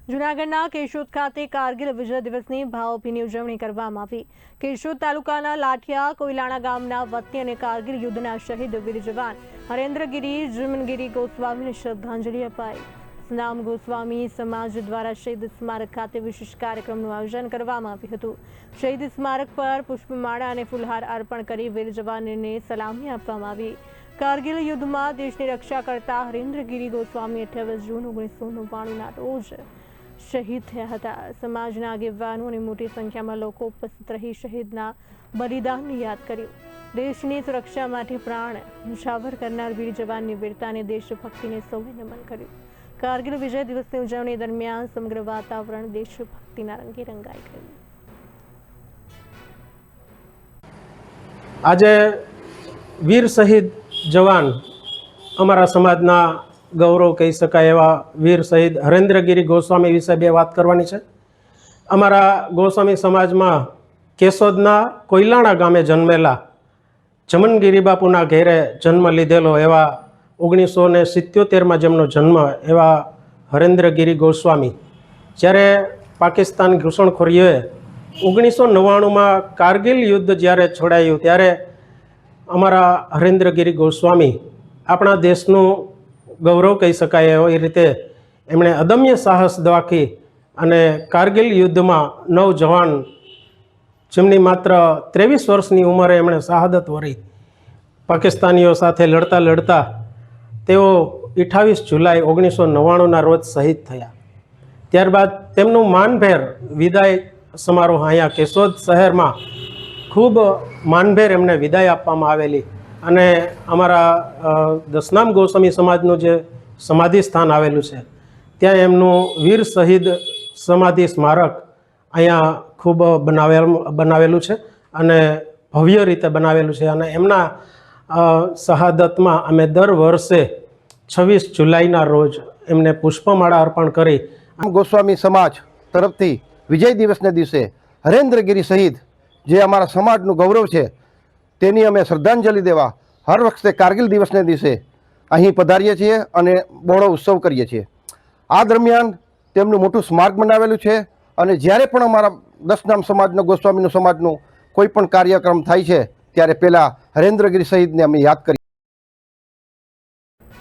જૂનાગઢના કેશોદ ખાતે કારગિલ વિજય દિવસની ભાવભીની ઉજવણી કરવામાં આવી। કેશોદ તાલુકાના લાઠિયા કોઈલાણા ગામના વતની અને કારગિલ યુદ્ધના શહીદ વીર જવાન હરેન્દ્રગીરી જીમનગીરી ગોસ્વામીને શ્રદ્ધાંજલિ અપાઈ। સનામ ગોસ્વામી સમાજ દ્વારા શહીદ સ્મારક ખાતે વિશેષ કાર્યક્રમનું આયોજન કરવામાં આવ્યું હતું। શહીદ સ્મારક પર પુષ્પમાળા અને ફૂલહાર અર્પણ કરી વીર જવાનને સલામી આપવામાં આવી। કારગિલ યુદ્ધમાં દેશની રક્ષા કરતા હરેન્દ્રગીરી ગોસ્વામી 28 જૂન 1999ના રોજ શહીદ થયા હતા। સમાજના આગેવાનો અને મોટી સંખ્યામાં લોકો ઉપસ્થિત રહી શહીદના બલિદાનને યાદ કર્યું। દેશની સુરક્ષા માટે પ્રાણ ન્યોછાવર કરનાર વીર જવાનની વીરતાને દેશભક્તિને સૌએ નમન કર્યું। કારગિલ વિજય દિવસની ઉજવણી દરમિયાન સમગ્ર વાતાવરણ દેશભક્તિના રંગે રંગાઈ ગયું। આજે વીર શહીદ જવાન અમારા સમાજના ગૌરવ કહી શકાય એવા વીર શહીદ હરેન્દ્રગીરી ગોસ્વામી વિશે બે વાત કરવાની છે। અમારા ગોસ્વામી સમાજમાં કેશોદના કોઈલાણા ગામે જન્મેલા જમનગીરી બાપુના ઘેરે જન્મ લીધેલો એવા 1977માં જેમનો જન્મ એવા હરેન્દ્રગીરી ગોસ્વામી જ્યારે પાકિસ્તાન ઘૂસણખોરીઓએ 1999માં કારગિલ યુદ્ધ જ્યારે છોડાયું ત્યારે અમારા હરેન્દ્રગીરી ગોસ્વામી આપણા દેશનું ગૌરવ કહી શકાય એ રીતે એમણે અદમ્ય સાહસ દાખવી અને કારગિલ યુદ્ધમાં 9 જવાન જેમની માત્ર 23 વર્ષની ઉંમરે એમણે શહાદત વરી પાકિસ્તાનીઓ સાથે લડતા લડતા તેઓ 28 જુલાઈ 1999ના રોજ શહીદ થયા। ત્યારબાદ તેમનું માનભેર વિદાય સમારોહ અહીંયા કેશોદ શહેરમાં ખૂબ માનભેર એમને વિદાય આપવામાં આવેલી અને અમારા દસનામ ગોસ્વામી સમાજનું જે સમાધિ સ્થાન આવેલું છે ત્યાં એમનું વીર શહીદ સમાધિ સ્મારક અહીંયા ખૂબ બનાવેલું છે અને ભવ્ય રીતે બનાવેલું છે અને એમના શહાદતમાં અમે દર વર્ષે 26 જુલાઈના રોજ એમને પુષ્પમાળા અર્પણ કરી ગોસ્વામી સમાજ તરફથી વિજય દિવસને દિવસે હરેન્દ્રગીરી શહીદ જે અમારા સમાજનું ગૌરવ છે તેની અમે શ્રદ્ધાંજલિ દેવા હર વખતે કારગિલ દિવસને દિવસે અહીં પધારીએ છીએ અને બહોળો ઉત્સવ કરીએ છીએ। આ દરમિયાન તેમનું મોટું સ્મારક બનાવેલું છે અને જ્યારે પણ અમારા દસનામ સમાજનું ગોસ્વામીનું સમાજનું કોઈ પણ કાર્યક્રમ થાય છે ત્યારે પહેલાં હરેન્દ્રગીરી શહીદને અમે યાદ કરીએ।